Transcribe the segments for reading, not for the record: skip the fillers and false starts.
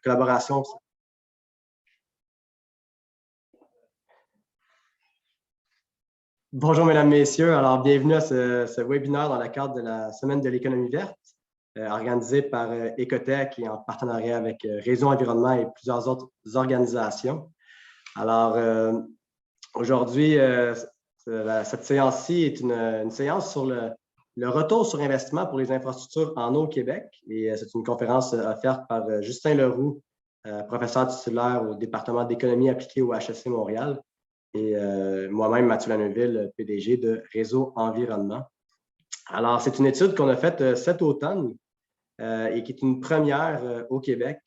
collaboration. Bonjour, mesdames, messieurs. Alors, bienvenue à ce webinaire dans le cadre de la Semaine de l'économie verte, organisé par Ecotech et en partenariat avec Réseau Environnement et plusieurs autres organisations. Alors, aujourd'hui, cette séance-ci est une séance sur le retour sur investissement pour les infrastructures en eau au Québec. Et c'est une conférence offerte par Justin Leroux, professeur titulaire au département d'économie appliquée au HEC Montréal, et moi-même, Mathieu Laneuville, PDG de Réseau Environnement. Alors, c'est une étude qu'on a faite cet automne et qui est une première au Québec.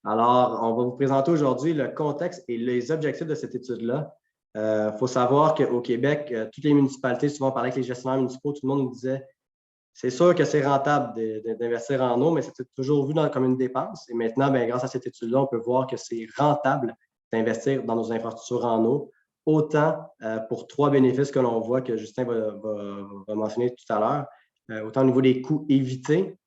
Alors, on va vous présenter aujourd'hui le contexte et les objectifs de cette étude-là. Il faut savoir qu'au Québec, toutes les municipalités, souvent on parlait avec les gestionnaires municipaux, tout le monde nous disait c'est sûr que c'est rentable d'investir en eau, mais c'était toujours vu comme une dépense. Et maintenant, bien, grâce à cette étude-là, on peut voir que c'est rentable d'investir dans nos infrastructures en eau, autant pour trois bénéfices que l'on voit, que Justin va mentionner tout à l'heure, autant au niveau des coûts évités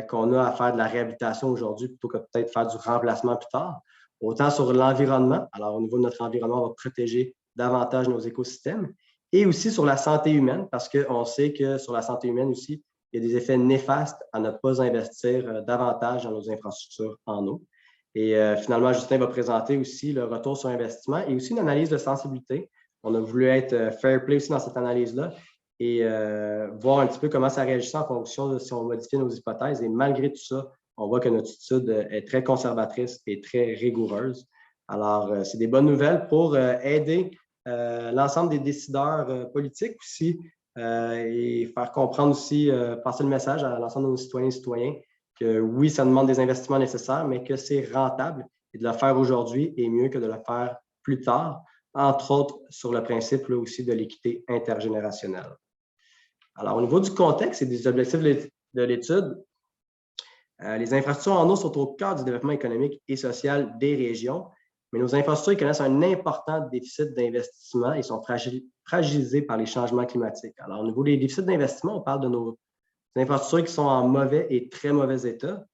qu'on a à faire de la réhabilitation aujourd'hui plutôt que peut-être faire du remplacement plus tard, autant sur l'environnement. Alors, au niveau de notre environnement, on va protéger davantage nos écosystèmes, et aussi sur la santé humaine, parce qu'on sait que sur la santé humaine aussi, il y a des effets néfastes à ne pas investir davantage dans nos infrastructures en eau. Et finalement, Justin va présenter aussi le retour sur investissement et aussi une analyse de sensibilité. On a voulu être fair play aussi dans cette analyse-là et voir un petit peu comment ça réagissait en fonction de si on modifiait nos hypothèses. Et malgré tout ça, on voit que notre étude est très conservatrice et très rigoureuse. Alors, c'est des bonnes nouvelles pour aider l'ensemble des décideurs politiques aussi et faire comprendre aussi, passer le message à l'ensemble de nos citoyens et citoyens que oui, ça demande des investissements nécessaires, mais que c'est rentable et de le faire aujourd'hui est mieux que de le faire plus tard, entre autres sur le principe là, aussi de l'équité intergénérationnelle. Alors, au niveau du contexte et des objectifs de l'étude, les infrastructures en eau sont au cœur du développement économique et social des régions, mais nos infrastructures connaissent un important déficit d'investissement et sont fragilisées par les changements climatiques. Alors, au niveau des déficits d'investissement, on parle de nos infrastructures qui sont en mauvais et très mauvais état.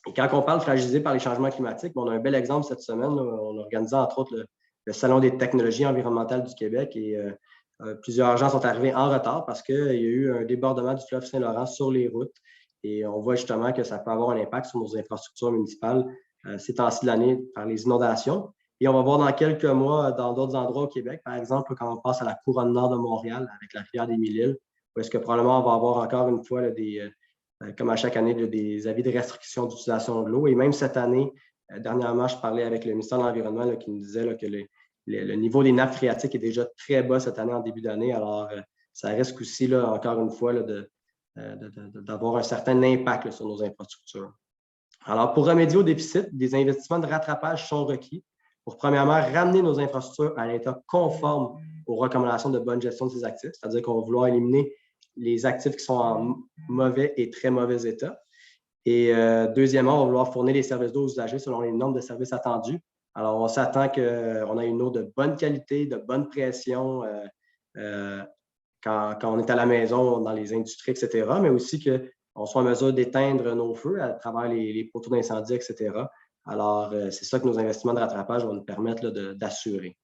Et quand on parle fragilisées par les changements climatiques, on a un bel exemple cette semaine. Là, on a organisé entre autres le Salon des technologies environnementales du Québec et plusieurs gens sont arrivés en retard parce qu'il y a eu un débordement du fleuve Saint-Laurent sur les routes. Et on voit justement que ça peut avoir un impact sur nos infrastructures municipales ces temps-ci de l'année par les inondations. Et on va voir dans quelques mois dans d'autres endroits au Québec, par exemple, quand on passe à la couronne nord de Montréal avec la rivière des Mille-Îles, où est-ce que probablement on va avoir encore une fois là, comme à chaque année, là, des avis de restriction d'utilisation de l'eau. Et même cette année, dernièrement, je parlais avec le ministère de l'Environnement là, qui me disait là, que le niveau des nappes phréatiques est déjà très bas cette année en début d'année. Alors, ça risque aussi, là, encore une fois, là, d'avoir un certain impact là, sur nos infrastructures. Alors, pour remédier au déficit, des investissements de rattrapage sont requis pour, premièrement, ramener nos infrastructures à l'état conforme aux recommandations de bonne gestion de ces actifs, c'est-à-dire qu'on va vouloir éliminer les actifs qui sont en mauvais et très mauvais état. Et deuxièmement, on va vouloir fournir les services d'eau aux usagers selon les normes de services attendus. Alors, on s'attend qu'on ait une eau de bonne qualité, de bonne pression quand on est à la maison, dans les industries, etc., mais aussi qu'on soit en mesure d'éteindre nos feux à travers les poteaux d'incendie, etc. Alors, c'est ça que nos investissements de rattrapage vont nous permettre d'assurer.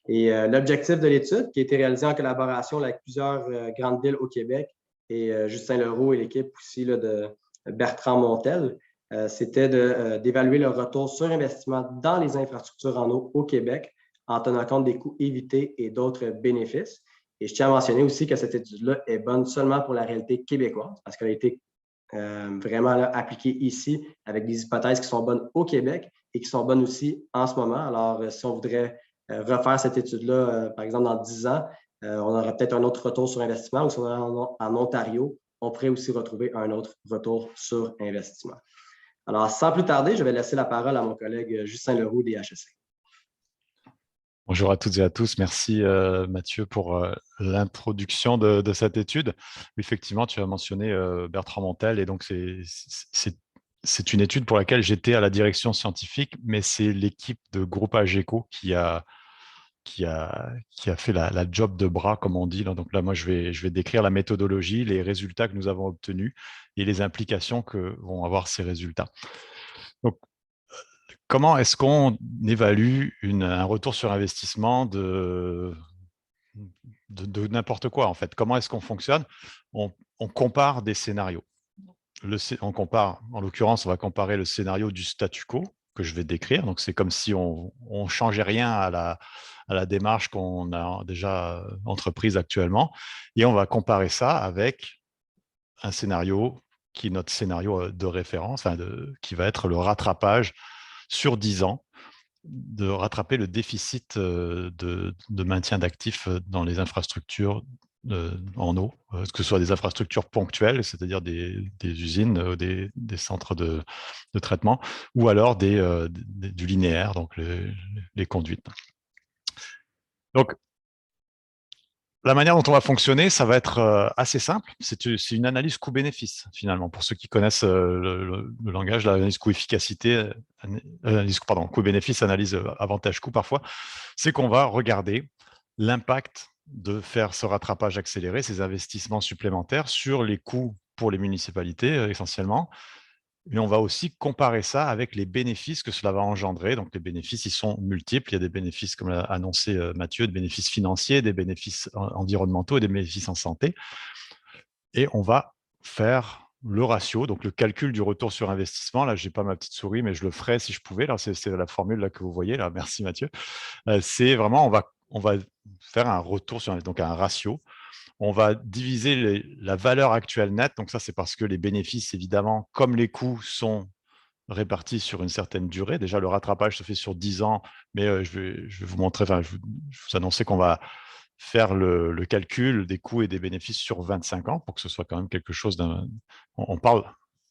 Et l'objectif de l'étude, qui a été réalisée en collaboration avec plusieurs grandes villes au Québec, et Justin Leroux et l'équipe aussi là, de Bertrand Montel, c'était d'évaluer le retour sur investissement dans les infrastructures en eau au Québec en tenant compte des coûts évités et d'autres bénéfices. Et je tiens à mentionner aussi que cette étude-là est bonne seulement pour la réalité québécoise parce qu'elle a été vraiment là, appliquée ici avec des hypothèses qui sont bonnes au Québec et qui sont bonnes aussi en ce moment. Alors, si on voudrait refaire cette étude-là, par exemple, dans 10 ans, on aurait peut-être un autre retour sur investissement ou si on est en Ontario, on pourrait aussi retrouver un autre retour sur investissement. Alors, sans plus tarder, je vais laisser la parole à mon collègue Justin Leroux des HEC. Bonjour à toutes et à tous. Merci Mathieu pour l'introduction de cette étude. Effectivement, tu as mentionné Bertrand Montel et donc c'est une étude pour laquelle j'étais à la direction scientifique, mais c'est l'équipe de Groupe AGECO qui a qui a fait la job de bras, comme on dit. Donc là, moi, je vais décrire la méthodologie, les résultats que nous avons obtenus et les implications que vont avoir ces résultats. Donc, comment est-ce qu'on évalue un retour sur investissement de n'importe quoi, en fait? Comment est-ce qu'on fonctionne? On compare des scénarios. On compare, en l'occurrence, on va comparer le scénario du statu quo que je vais décrire. Donc, c'est comme si on ne changeait rien à la démarche qu'on a déjà entreprise actuellement. Et on va comparer ça avec un scénario qui est notre scénario de référence, qui va être le rattrapage sur 10 ans, de rattraper le déficit de maintien d'actifs dans les infrastructures en eau, que ce soit des infrastructures ponctuelles, c'est-à-dire des usines, des centres de traitement, ou alors du linéaire, donc les conduites. Donc, la manière dont on va fonctionner, ça va être assez simple. C'est une analyse coût-bénéfice, finalement. Pour ceux qui connaissent le langage, l'analyse coût-efficacité, coût-bénéfice, analyse avantage-coût parfois, c'est qu'on va regarder l'impact de faire ce rattrapage accéléré, ces investissements supplémentaires sur les coûts pour les municipalités essentiellement, mais on va aussi comparer ça avec les bénéfices que cela va engendrer. Donc, les bénéfices, ils sont multiples. Il y a des bénéfices, comme l'a annoncé Mathieu, des bénéfices financiers, des bénéfices environnementaux et des bénéfices en santé. Et on va faire le ratio, donc le calcul du retour sur investissement. Là, je n'ai pas ma petite souris, mais je le ferais si je pouvais. Là, c'est la formule là, que vous voyez. Là. Merci Mathieu. C'est vraiment, on va faire un retour sur donc un ratio. On va diviser la valeur actuelle nette. Donc ça, c'est parce que les bénéfices, évidemment, comme les coûts sont répartis sur une certaine durée. Déjà, le rattrapage se fait sur 10 ans, mais je vais vous montrer, je vais vous annoncer qu'on va faire le calcul des coûts et des bénéfices sur 25 ans pour que ce soit quand même quelque chose d'un...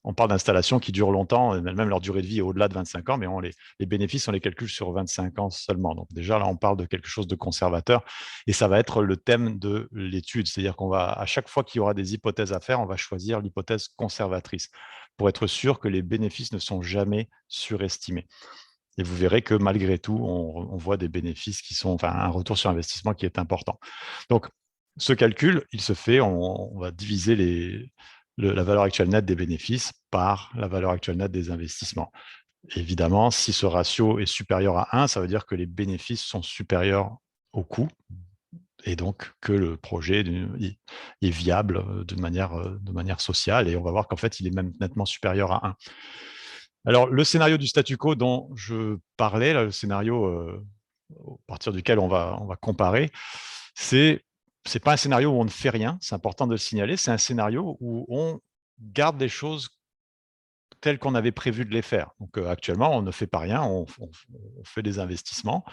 On parle d'installations qui durent longtemps, même leur durée de vie est au-delà de 25 ans, mais les bénéfices, on les calcule sur 25 ans seulement. Donc déjà, là, on parle de quelque chose de conservateur et ça va être le thème de l'étude. C'est-à-dire qu'on va, à chaque fois qu'il y aura des hypothèses à faire, on va choisir l'hypothèse conservatrice pour être sûr que les bénéfices ne sont jamais surestimés. Et vous verrez que malgré tout, on voit des bénéfices qui sont, un retour sur investissement qui est important. Donc, ce calcul, il se fait, on va diviser la valeur actuelle nette des bénéfices par la valeur actuelle nette des investissements. Évidemment, si ce ratio est supérieur à 1, ça veut dire que les bénéfices sont supérieurs aux coûts et donc que le projet est viable de manière sociale. Et on va voir qu'en fait, il est même nettement supérieur à 1. Alors, le scénario du statu quo dont je parlais, là, le scénario à partir duquel on va comparer, c'est pas un scénario où on ne fait rien, c'est important de le signaler, c'est un scénario où on garde les choses telles qu'on avait prévu de les faire. Donc, actuellement, on ne fait pas rien, on fait des investissements.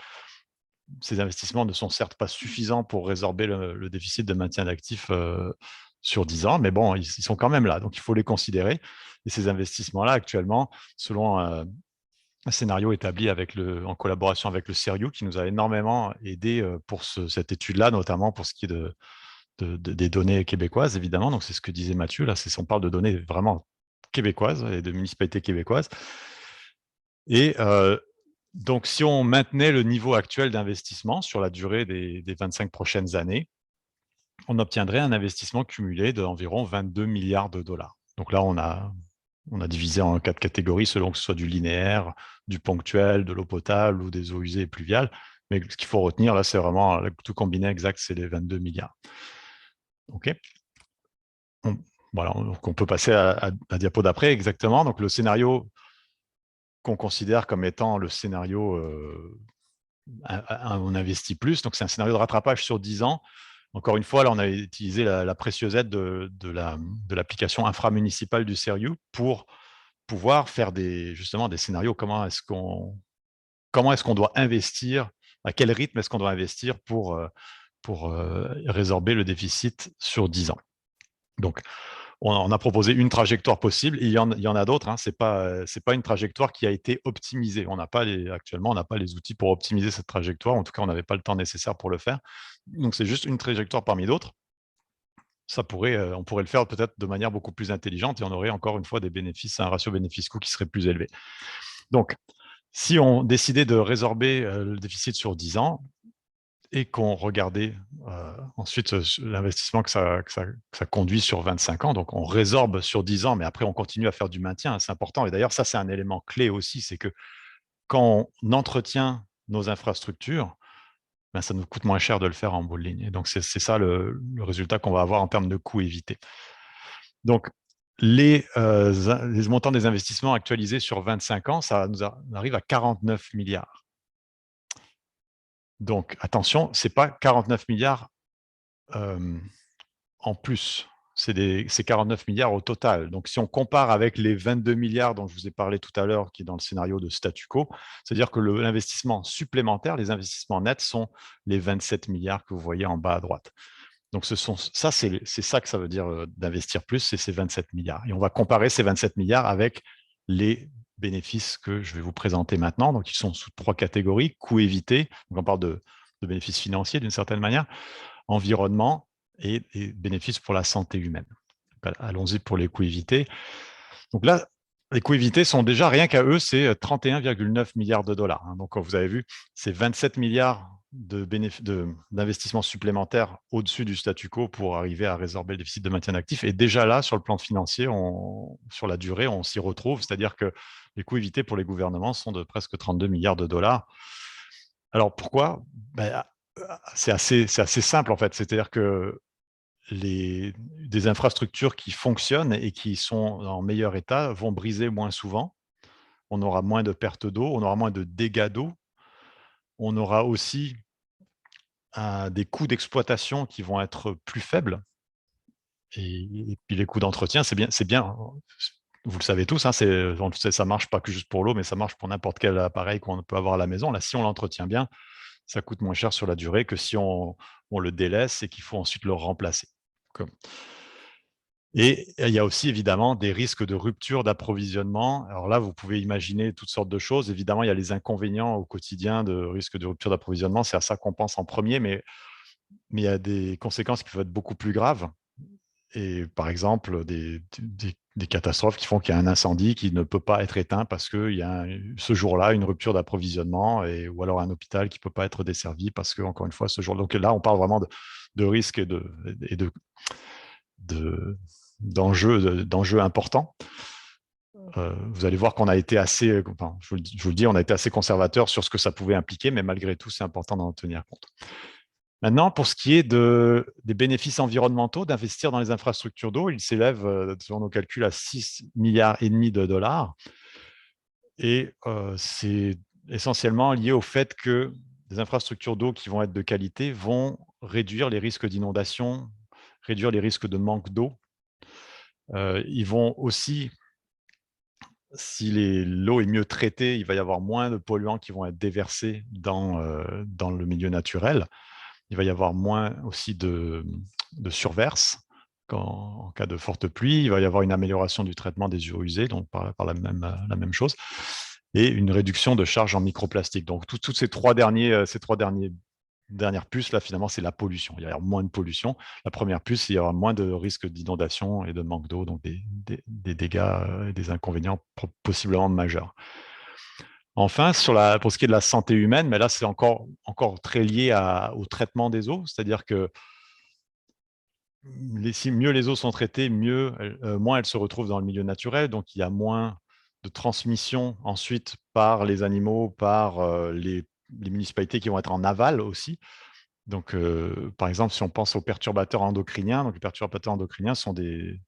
Ces investissements ne sont certes pas suffisants pour résorber le déficit de maintien d'actifs sur 10 ans, mais bon, ils sont quand même là, donc il faut les considérer. Et ces investissements-là, actuellement, selon un scénario établi en collaboration avec le CERIU, qui nous a énormément aidé pour cette étude-là, notamment pour ce qui est des données québécoises, évidemment. Donc, c'est ce que disait Mathieu, là, on parle de données vraiment québécoises et de municipalités québécoises. Et donc, si on maintenait le niveau actuel d'investissement sur la durée des 25 prochaines années, on obtiendrait un investissement cumulé d'environ 22 milliards de dollars. Donc là, on a divisé en 4 catégories selon que ce soit du linéaire, du ponctuel, de l'eau potable ou des eaux usées et pluviales. Mais ce qu'il faut retenir, là, c'est vraiment tout combiné exact, c'est les 22 milliards. OK. Voilà, donc on peut passer à la diapo d'après exactement. Donc le scénario qu'on considère comme étant le scénario on investit plus. Donc, c'est un scénario de rattrapage sur 10 ans. Encore une fois, là, on a utilisé la précieuse aide de l'application inframunicipale du CERIU pour pouvoir faire justement des scénarios. Comment est-ce qu'on doit investir, à quel rythme est-ce qu'on doit investir pour résorber le déficit sur 10 ans. Donc, on a proposé une trajectoire possible. Il y en a d'autres. Ce n'est pas une trajectoire qui a été optimisée. Actuellement, on n'a pas les outils pour optimiser cette trajectoire. En tout cas, on n'avait pas le temps nécessaire pour le faire. Donc, c'est juste une trajectoire parmi d'autres. On pourrait le faire peut-être de manière beaucoup plus intelligente et on aurait encore une fois des bénéfices, un ratio bénéfice-coût qui serait plus élevé. Donc, si on décidait de résorber le déficit sur 10 ans, et qu'on regardait ensuite l'investissement que ça conduit sur 25 ans. Donc, on résorbe sur 10 ans, mais après, on continue à faire du maintien. Hein, c'est important. Et d'ailleurs, ça, c'est un élément clé aussi, c'est que quand on entretient nos infrastructures, ben, ça nous coûte moins cher de le faire en bout de ligne. Et donc, c'est ça le résultat qu'on va avoir en termes de coûts évités. Donc, les montants des investissements actualisés sur 25 ans, ça nous arrive à 49 milliards. Donc, attention, ce n'est pas 49 milliards en plus. C'est 49 milliards au total. Donc, si on compare avec les 22 milliards dont je vous ai parlé tout à l'heure, qui est dans le scénario de statu quo, c'est-à-dire que l'investissement supplémentaire, les investissements nets sont les 27 milliards que vous voyez en bas à droite. Donc, c'est ça que ça veut dire d'investir plus, c'est ces 27 milliards. Et on va comparer ces 27 milliards avec les bénéfices que je vais vous présenter maintenant. Donc, ils sont sous 3 catégories. Coûts évités, donc on parle de bénéfices financiers d'une certaine manière, environnement et bénéfices pour la santé humaine. Allons-y pour les coûts évités. Donc là, les coûts évités sont déjà, rien qu'à eux, c'est 31,9 milliards de dollars. Donc, vous avez vu, c'est 27 milliards d'investissements supplémentaires au-dessus du statu quo pour arriver à résorber le déficit de maintien d'actifs. Et déjà là, sur le plan financier, sur la durée, on s'y retrouve. C'est-à-dire que les coûts évités pour les gouvernements sont de presque 32 milliards de dollars. Alors, pourquoi? C'est assez simple, en fait. C'est-à-dire que des infrastructures qui fonctionnent et qui sont en meilleur état vont briser moins souvent. On aura moins de pertes d'eau, on aura moins de dégâts d'eau. On aura aussi des coûts d'exploitation qui vont être plus faibles. Et puis les coûts d'entretien, c'est bien. Vous le savez tous, hein, ça ne marche pas que juste pour l'eau, mais ça marche pour n'importe quel appareil qu'on peut avoir à la maison. Là, si on l'entretient bien, ça coûte moins cher sur la durée que si on le délaisse et qu'il faut ensuite le remplacer. Et il y a aussi évidemment des risques de rupture d'approvisionnement. Alors là, vous pouvez imaginer toutes sortes de choses. Évidemment, il y a les inconvénients au quotidien de risque de rupture d'approvisionnement. C'est à ça qu'on pense en premier, mais il y a des conséquences qui peuvent être beaucoup plus graves. Et par exemple, des catastrophes qui font qu'il y a un incendie qui ne peut pas être éteint parce qu'il y a ce jour-là une rupture d'approvisionnement, ou alors un hôpital qui ne peut pas être desservi parce que, encore une fois, ce jour-là. Donc là, on parle vraiment de risques et d'enjeux importants. Vous allez voir qu'on a été assez, je vous le dis, on a été assez conservateur sur ce que ça pouvait impliquer, mais malgré tout, c'est important d'en tenir compte. Maintenant, pour ce qui est des bénéfices environnementaux d'investir dans les infrastructures d'eau, ils s'élèvent, selon nos calculs, à 6,5 milliards de dollars. Et c'est essentiellement lié au fait que des infrastructures d'eau qui vont être de qualité vont réduire les risques d'inondation, réduire les risques de manque d'eau. Ils vont aussi, si l'eau est mieux traitée, il va y avoir moins de polluants qui vont être déversés dans le milieu naturel. Il va y avoir moins aussi de surverse en cas de forte pluie. Il va y avoir une amélioration du traitement des eaux usées, donc par la même chose, et une réduction de charges en microplastique. Donc, toutes ces trois dernières puces, là, finalement, c'est la pollution. Il y aura moins de pollution. La première puce, il y aura moins de risques d'inondation et de manque d'eau, donc des dégâts et des inconvénients possiblement majeurs. Enfin, pour ce qui est de la santé humaine, mais là, c'est encore très lié au traitement des eaux, c'est-à-dire que si mieux les eaux sont traitées, moins elles se retrouvent dans le milieu naturel, donc il y a moins de transmission ensuite par les animaux, par les municipalités qui vont être en aval aussi. Donc, par exemple, si on pense aux perturbateurs endocriniens, donc les perturbateurs endocriniens sont qui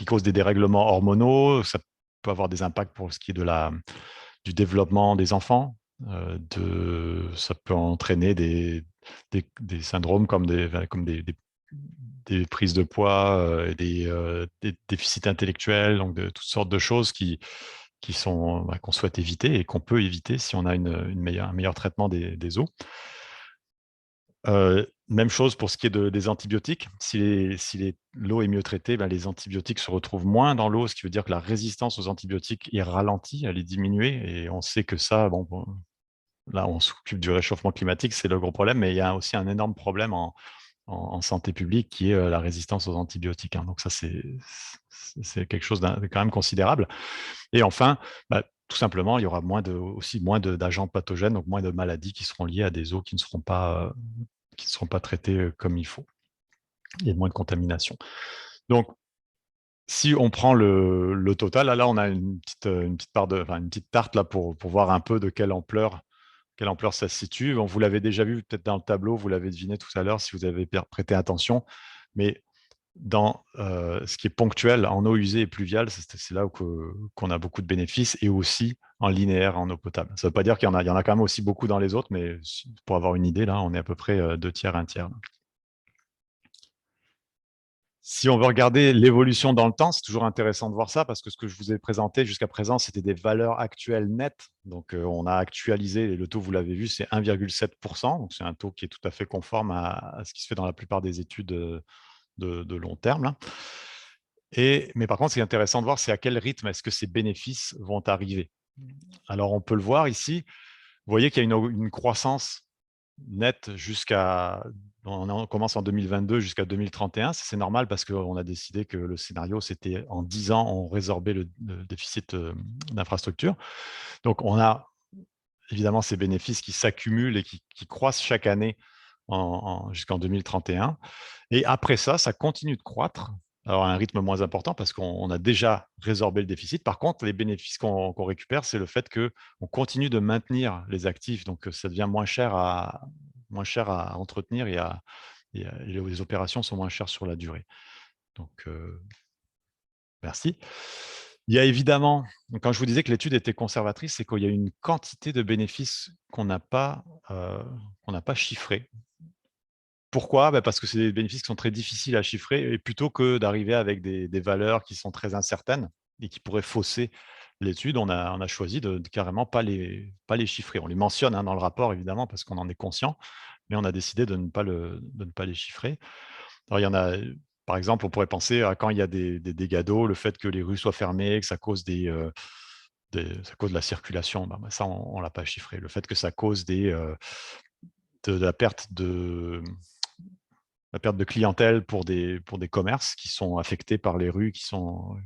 causent des dérèglements hormonaux, ça peut avoir des impacts pour ce qui est du développement des enfants. Ça peut entraîner des syndromes comme des prises de poids, et des déficits intellectuels, donc de toutes sortes de choses qu'on souhaite éviter et qu'on peut éviter si on a un meilleur traitement des eaux. Même chose pour ce qui est des antibiotiques. Si l'eau est mieux traitée, les antibiotiques se retrouvent moins dans l'eau, ce qui veut dire que la résistance aux antibiotiques est ralentie, elle est diminuée. Et on sait que ça, là, on s'occupe du réchauffement climatique, c'est le gros problème, mais il y a aussi un énorme problème en santé publique qui est la résistance aux antibiotiques. Donc ça, c'est quelque chose de quand même considérable. Et enfin, tout simplement, il y aura aussi moins d'agents pathogènes, donc moins de maladies qui seront liées à des eaux qui ne seront pas traitées comme il faut. Il y a moins de contamination. Donc, si on prend le total, là, on a une petite tarte là pour voir un peu de quelle ampleur ça se situe. Bon, vous l'avez déjà vu peut-être dans le tableau, vous l'avez deviné tout à l'heure si vous avez prêté attention, mais dans ce qui est ponctuel en eau usée et pluviale, c'est là qu'on a beaucoup de bénéfices, et aussi en linéaire en eau potable. Ça ne veut pas dire qu'il y en a quand même aussi beaucoup dans les autres, mais pour avoir une idée, là, on est à peu près 2 tiers, 1 tiers. Si on veut regarder l'évolution dans le temps, c'est toujours intéressant de voir ça, parce que ce que je vous ai présenté jusqu'à présent, c'était des valeurs actuelles nettes. Donc, on a actualisé, et le taux, vous l'avez vu, c'est 1,7%. Donc, c'est un taux qui est tout à fait conforme à ce qui se fait dans la plupart des études de long terme, là. Mais par contre, ce qui est intéressant de voir, c'est à quel rythme est-ce que ces bénéfices vont arriver. Alors, on peut le voir ici. Vous voyez qu'il y a une croissance nette on commence en 2022 jusqu'à 2031. C'est normal parce qu'on a décidé que le scénario, c'était en 10 ans, on résorbait le déficit d'infrastructure. Donc, on a évidemment ces bénéfices qui s'accumulent et qui croissent chaque année jusqu'en 2031. Et après ça, ça continue de croître, alors à un rythme moins important parce qu'on a déjà résorbé le déficit. Par contre, les bénéfices qu'on récupère, c'est le fait qu'on continue de maintenir les actifs, donc ça devient moins cher à entretenir, et les opérations sont moins chères sur la durée. Donc, merci. Il y a évidemment, quand je vous disais que l'étude était conservatrice, c'est qu'il y a une quantité de bénéfices qu'on n'a pas chiffrés. Pourquoi? Parce que c'est des bénéfices qui sont très difficiles à chiffrer, et plutôt que d'arriver avec des valeurs qui sont très incertaines et qui pourraient fausser l'étude, on a choisi de carrément pas les chiffrer. On les mentionne, hein, dans le rapport évidemment parce qu'on en est conscient, mais on a décidé de ne pas les chiffrer. Alors il y en a, par exemple, on pourrait penser à quand il y a des dégâts d'eau, le fait que les rues soient fermées, que ça cause ça cause de la circulation, ça on l'a pas chiffré. Le fait que ça cause de la perte de clientèle pour des commerces qui sont affectés par les rues qui sont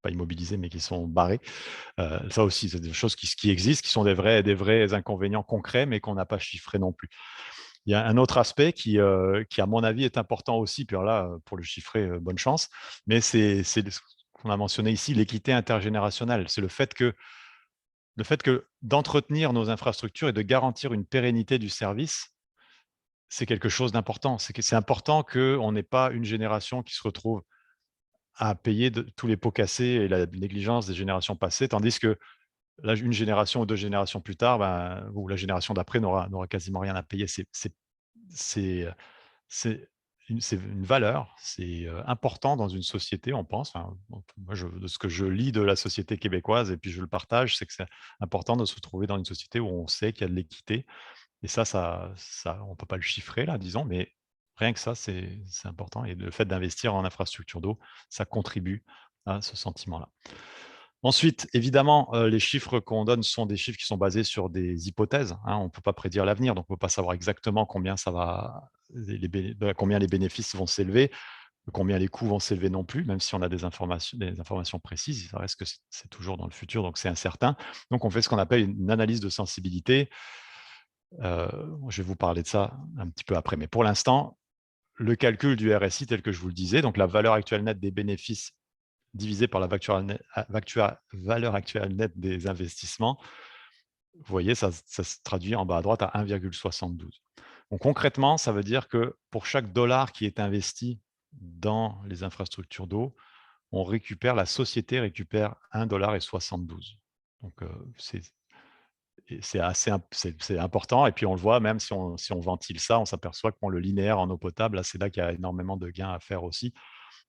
pas immobilisés, mais qui sont barrés. Ça aussi, c'est des choses qui existent, qui sont des vrais inconvénients concrets, mais qu'on n'a pas chiffrés non plus. Il y a un autre aspect qui, à mon avis, est important aussi, puis alors là, pour le chiffrer, bonne chance, mais c'est ce qu'on a mentionné ici, l'équité intergénérationnelle. C'est le fait que d'entretenir nos infrastructures et de garantir une pérennité du service, c'est quelque chose d'important. C'est important qu'on n'ait pas une génération qui se retrouve à payer tous les pots cassés et la négligence des générations passées, tandis que là, une génération ou 2 générations plus tard, ou la génération d'après n'aura quasiment rien à payer. C'est une valeur, c'est important dans une société, on pense. Enfin, moi, de ce que je lis de la société québécoise, et puis je le partage, c'est que c'est important de se retrouver dans une société où on sait qu'il y a de l'équité. Et ça, on ne peut pas le chiffrer là, disons, mais rien que ça, c'est important, et le fait d'investir en infrastructure d'eau, ça contribue à ce sentiment-là. Ensuite, évidemment, les chiffres qu'on donne sont des chiffres qui sont basés sur des hypothèses, hein. On ne peut pas prédire l'avenir, donc on ne peut pas savoir exactement combien combien les bénéfices vont s'élever, combien les coûts vont s'élever non plus, même si on a des informations précises, ça reste que c'est toujours dans le futur, donc c'est incertain. Donc on fait ce qu'on appelle une analyse de sensibilité. Je vais vous parler de ça un petit peu après. Mais pour l'instant, le calcul du RSI tel que je vous le disais, donc la valeur actuelle nette des bénéfices divisé par la valeur actuelle nette des investissements, vous voyez, ça se traduit en bas à droite à 1,72. Donc concrètement, ça veut dire que pour chaque dollar qui est investi dans les infrastructures d'eau, la société récupère 1,72 $. Donc c'est important, et puis on le voit, même si on ventile ça, on s'aperçoit que pour le linéaire en eau potable, là, c'est là qu'il y a énormément de gains à faire aussi.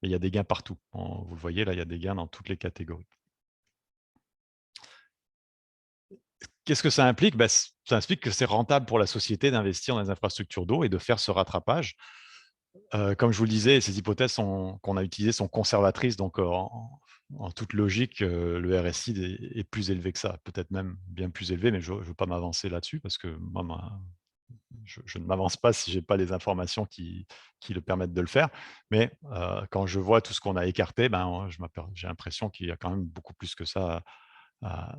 Mais il y a des gains partout. Vous le voyez, là, il y a des gains dans toutes les catégories. Qu'est-ce que ça implique? Ça implique que c'est rentable pour la société d'investir dans les infrastructures d'eau et de faire ce rattrapage. Comme je vous le disais, ces hypothèses qu'on a utilisées sont conservatrices, donc en toute logique, le RSI est plus élevé que ça, peut-être même bien plus élevé, mais je ne veux pas m'avancer là-dessus parce que moi, je ne m'avance pas si je n'ai pas les informations qui le permettent de le faire. Mais quand je vois tout ce qu'on a écarté, j'ai l'impression qu'il y a quand même beaucoup plus que ça à,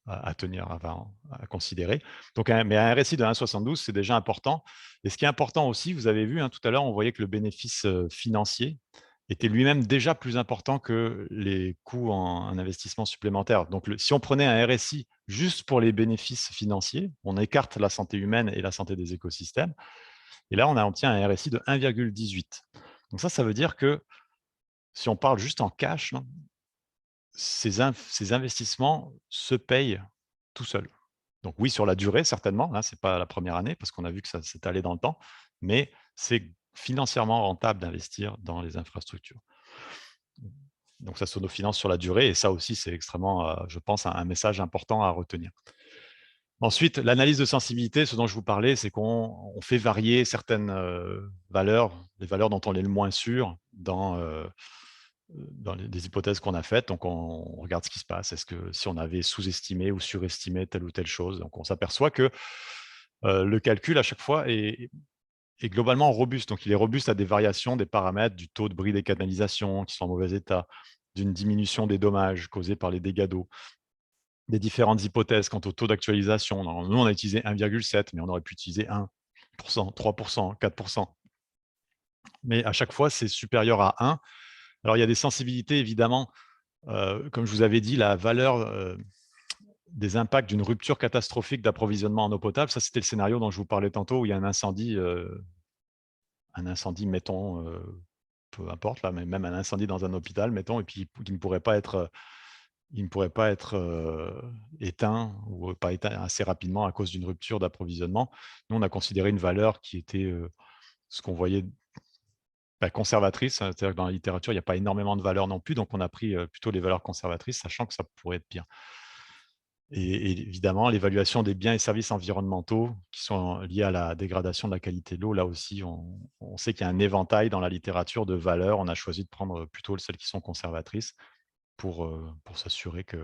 à tenir, à considérer. Donc, mais un RSI de 1,72, c'est déjà important. Et ce qui est important aussi, vous avez vu, tout à l'heure, on voyait que le bénéfice financier était lui-même déjà plus important que les coûts en investissement supplémentaire. Donc, si on prenait un RSI juste pour les bénéfices financiers, on écarte la santé humaine et la santé des écosystèmes. Et là, on obtient un RSI de 1,18. Donc ça veut dire que si on parle juste en cash, ces investissements se payent tout seuls. Donc oui, sur la durée, certainement, ce n'est pas la première année parce qu'on a vu que ça s'est allé dans le temps, mais c'est financièrement rentable d'investir dans les infrastructures. Donc ça s'autofinance sur la durée et ça aussi, c'est extrêmement, je pense, un message important à retenir. Ensuite, l'analyse de sensibilité, ce dont je vous parlais, c'est qu'on fait varier certaines valeurs, les valeurs dont on est le moins sûr dans les hypothèses qu'on a faites. Donc, on regarde ce qui se passe. Est-ce que si on avait sous-estimé ou surestimé telle ou telle chose? Donc, on s'aperçoit que le calcul, à chaque fois, est globalement robuste. Donc, il est robuste à des variations des paramètres du taux de bris des canalisations qui sont en mauvais état, d'une diminution des dommages causés par les dégâts d'eau, des différentes hypothèses quant au taux d'actualisation. Nous, on a utilisé 1,7, mais on aurait pu utiliser 1%, 3%, 4%. Mais à chaque fois, c'est supérieur à 1. Alors, il y a des sensibilités, évidemment. Comme je vous avais dit, la valeur des impacts d'une rupture catastrophique d'approvisionnement en eau potable, ça, c'était le scénario dont je vous parlais tantôt, où il y a un incendie, mettons, peu importe, là, mais même un incendie dans un hôpital, mettons, et puis qui ne pourrait pas être éteint ou pas éteint assez rapidement à cause d'une rupture d'approvisionnement. Nous, on a considéré une valeur qui était ce qu'on voyait conservatrice, c'est-à-dire que dans la littérature, il n'y a pas énormément de valeurs non plus, donc on a pris plutôt les valeurs conservatrices, sachant que ça pourrait être pire. Et évidemment, l'évaluation des biens et services environnementaux qui sont liés à la dégradation de la qualité de l'eau, là aussi, on sait qu'il y a un éventail dans la littérature de valeurs. On a choisi de prendre plutôt celles qui sont conservatrices pour s'assurer que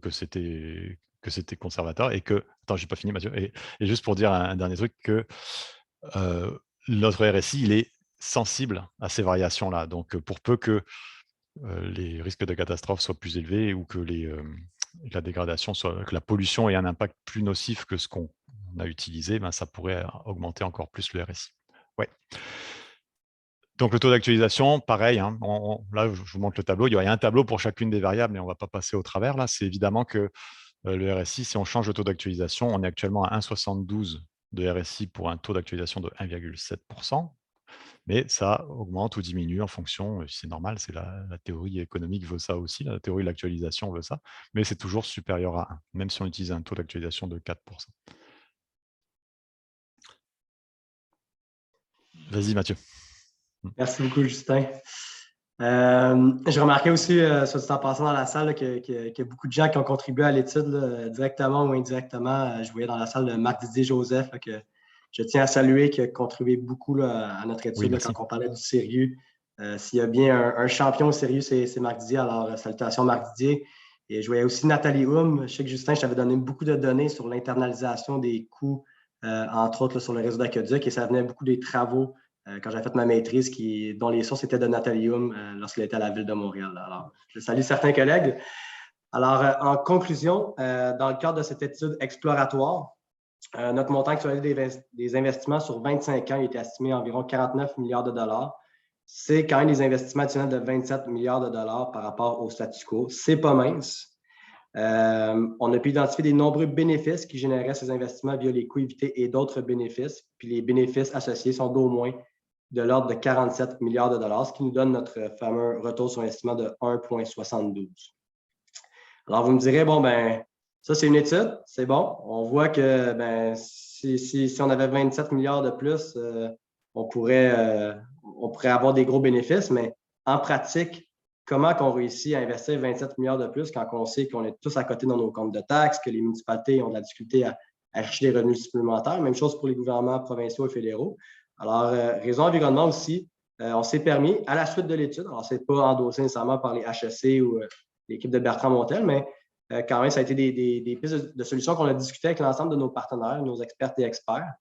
c'était conservateur et que… Attends, je n'ai pas fini, Mathieu. Et juste pour dire un dernier truc, que notre RSI, il est sensible à ces variations-là. Donc, pour peu que les risques de catastrophe soient plus élevés ou que la dégradation que la pollution ait un impact plus nocif que ce qu'on a utilisé, ça pourrait augmenter encore plus le RSI. Ouais. Donc, le taux d'actualisation, pareil, là, je vous montre le tableau. Il y a un tableau pour chacune des variables, mais on ne va pas passer au travers. Là, c'est évidemment que le RSI, si on change le taux d'actualisation, on est actuellement à 1,72 de RSI pour un taux d'actualisation de 1,7%. Mais ça augmente ou diminue en fonction, c'est normal, c'est la théorie économique veut ça aussi, la théorie de l'actualisation veut ça, mais c'est toujours supérieur à 1, même si on utilise un taux d'actualisation de 4%. Vas-y, Mathieu. Merci beaucoup, Justin. J'ai remarqué aussi, soit dit en passant dans la salle, qu'il y a beaucoup de gens qui ont contribué à l'étude, directement ou indirectement. Je voyais dans la salle Marc Didier Joseph, que je tiens à saluer, qui a contribué beaucoup à notre étude quand on parlait du sérieux. S'il y a bien un champion au sérieux, c'est Marc Didier. Alors, salutations Marc Didier. Et je voyais aussi Nathalie Houm. Je sais que Justin, je t'avais donné beaucoup de données sur l'internalisation des coûts, entre autres là, sur le réseau d'aqueduc, et ça venait beaucoup des travaux quand j'avais fait ma maîtrise, dont les sources étaient de Nathalie Houm lorsqu'elle était à la Ville de Montréal. Alors, je salue certains collègues. Alors, en conclusion, dans le cadre de cette étude exploratoire, notre montant actuel des investissements sur 25 ans il était estimé à environ 49 milliards de dollars. C'est quand même des investissements additionnels de 27 milliards de dollars par rapport au statu quo. C'est pas mince. On a pu identifier des nombreux bénéfices qui généraient ces investissements via les coûts évités et d'autres bénéfices. Puis les bénéfices associés sont d'au moins de l'ordre de 47 milliards de dollars, ce qui nous donne notre fameux retour sur investissement de 1,72. Alors, vous me direz, bon, ça, c'est une étude, c'est bon. On voit que si on avait 27 milliards de plus, on pourrait avoir des gros bénéfices, mais en pratique, comment on réussit à investir 27 milliards de plus quand on sait qu'on est tous à côté dans nos comptes de taxes, que les municipalités ont de la difficulté à acheter des revenus supplémentaires? Même chose pour les gouvernements provinciaux et fédéraux. Alors, Réseau Environnement aussi, on s'est permis, à la suite de l'étude, alors ce n'est pas endossé nécessairement par les HEC ou l'équipe de Bertrand Montel, mais quand même, ça a été des pistes de solutions qu'on a discutées avec l'ensemble de nos partenaires, nos expertes et experts.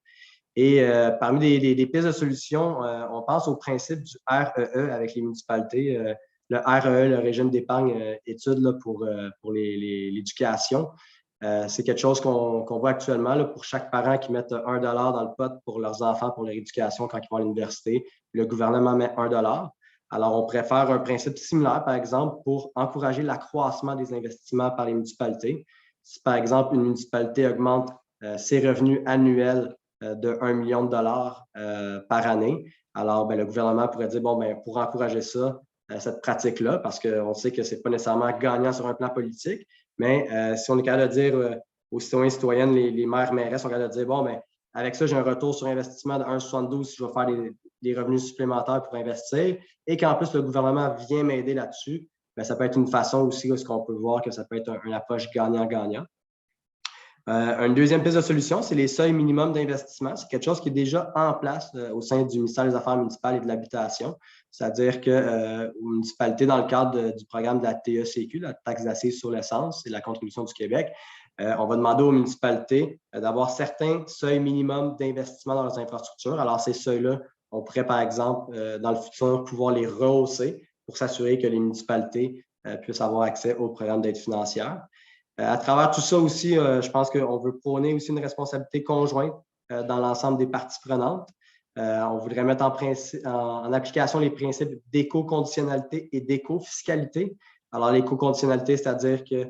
Et parmi des pistes de solutions, on pense au principe du REE avec les municipalités. Le REE, le régime d'épargne études là, pour l'éducation. C'est quelque chose qu'on voit actuellement là, pour chaque parent qui met 1 $ dans le pot pour leurs enfants, pour leur éducation quand ils vont à l'université. Le gouvernement met 1 $. Alors, on préfère un principe similaire, par exemple, pour encourager l'accroissement des investissements par les municipalités. Si, par exemple, une municipalité augmente ses revenus annuels de 1 million de dollars par année, alors le gouvernement pourrait dire, bon, pour encourager ça, cette pratique-là, parce qu'on sait que ce n'est pas nécessairement gagnant sur un plan politique, mais si on est capable de dire aux citoyens et citoyennes, les maires, mairesses sont capables de dire, bon, avec ça, j'ai un retour sur investissement de 1,72 si je vais faire des revenus supplémentaires pour investir, et qu'en plus, le gouvernement vient m'aider là-dessus, ça peut être une façon aussi, ce qu'on peut voir que ça peut être une approche gagnant-gagnant. Une deuxième piste de solution, c'est les seuils minimums d'investissement. C'est quelque chose qui est déjà en place au sein du ministère des Affaires municipales et de l'Habitation. C'est-à-dire qu'aux municipalités, dans le cadre du programme de la TECQ, la taxe d'assises sur l'essence et la contribution du Québec, on va demander aux municipalités d'avoir certains seuils minimums d'investissement dans leurs infrastructures. Alors, ces seuils-là, on pourrait, par exemple, dans le futur, pouvoir les rehausser pour s'assurer que les municipalités puissent avoir accès au programme d'aide financière. À travers tout ça aussi, je pense qu'on veut prôner aussi une responsabilité conjointe dans l'ensemble des parties prenantes. On voudrait mettre en application les principes d'éco-conditionnalité et d'éco-fiscalité. Alors, l'éco-conditionnalité, c'est-à-dire que,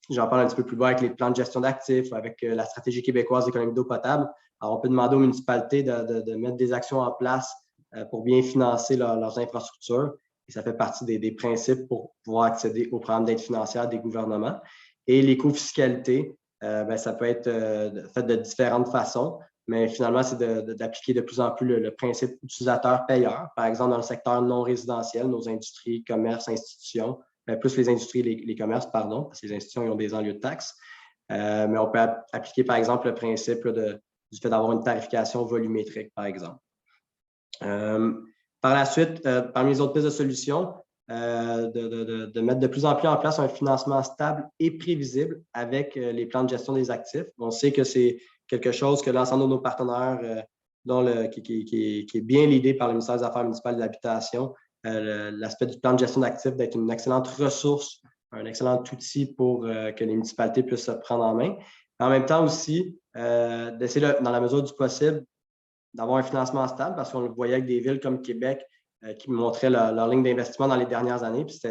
j'en parle un petit peu plus bas avec les plans de gestion d'actifs, avec la stratégie québécoise d'économie d'eau potable. Alors, on peut demander aux municipalités de mettre des actions en place pour bien financer leurs infrastructures. Et ça fait partie des principes pour pouvoir accéder au programme d'aide financière des gouvernements. Et l'éco-fiscalité, ça peut être fait de différentes façons, mais finalement, c'est d'appliquer de plus en plus le principe utilisateur-payeur. Par exemple, dans le secteur non résidentiel, nos industries, commerces, institutions, plus les industries et les commerces, pardon, parce que les institutions ils ont des enlieux de taxes. Mais on peut appliquer, par exemple, le principe du fait d'avoir une tarification volumétrique, par exemple. Par la suite, parmi les autres pistes de solutions, de mettre de plus en plus en place un financement stable et prévisible avec les plans de gestion des actifs. On sait que c'est quelque chose que l'ensemble de nos partenaires, qui est bien l'idée par le ministère des Affaires municipales et de l'Habitation, l'aspect du plan de gestion d'actifs d'être une excellente ressource, un excellent outil pour que les municipalités puissent se prendre en main. En même temps aussi, d'essayer, dans la mesure du possible, d'avoir un financement stable, parce qu'on le voyait avec des villes comme Québec qui montraient leur ligne d'investissement dans les dernières années. Puis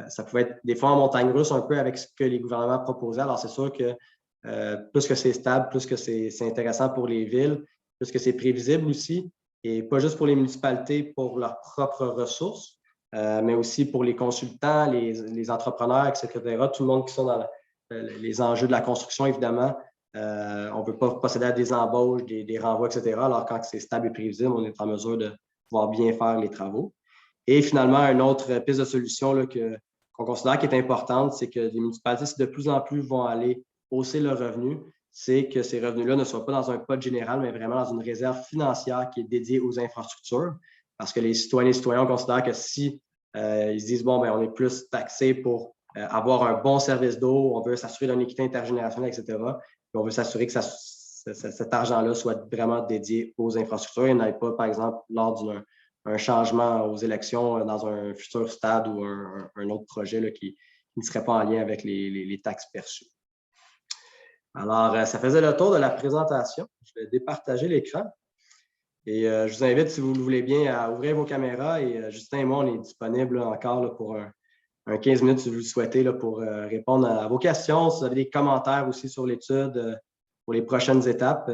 ça pouvait être des fois en montagne russe un peu avec ce que les gouvernements proposaient. Alors, c'est sûr que plus que c'est stable, plus que c'est intéressant pour les villes, plus que c'est prévisible aussi, et pas juste pour les municipalités pour leurs propres ressources, mais aussi pour les consultants, les entrepreneurs, etc. Tout le monde qui sont dans les enjeux de la construction, évidemment. On ne peut pas procéder à des embauches, des renvois, etc. Alors, quand c'est stable et prévisible, on est en mesure de pouvoir bien faire les travaux. Et finalement, une autre piste de solution qu'on considère qui est importante, c'est que les municipalités, si de plus en plus vont aller hausser leurs revenus, c'est que ces revenus-là ne soient pas dans un pot général, mais vraiment dans une réserve financière qui est dédiée aux infrastructures. Parce que les citoyennes et les citoyens considèrent que si ils se disent, bon, on est plus taxé pour avoir un bon service d'eau, on veut s'assurer d'une équité intergénérationnelle, etc., puis on veut s'assurer que cet argent-là soit vraiment dédié aux infrastructures et n'aille pas, par exemple, lors d'un changement aux élections dans un futur stade ou un autre projet là, qui ne serait pas en lien avec les taxes perçues. Alors, ça faisait le tour de la présentation. Je vais départager l'écran. Et je vous invite, si vous le voulez bien, à ouvrir vos caméras. Et Justin et moi, on est disponibles encore là, pour un 15 minutes si vous le souhaitez là, pour répondre à vos questions. Si vous avez des commentaires aussi sur l'étude pour les prochaines étapes,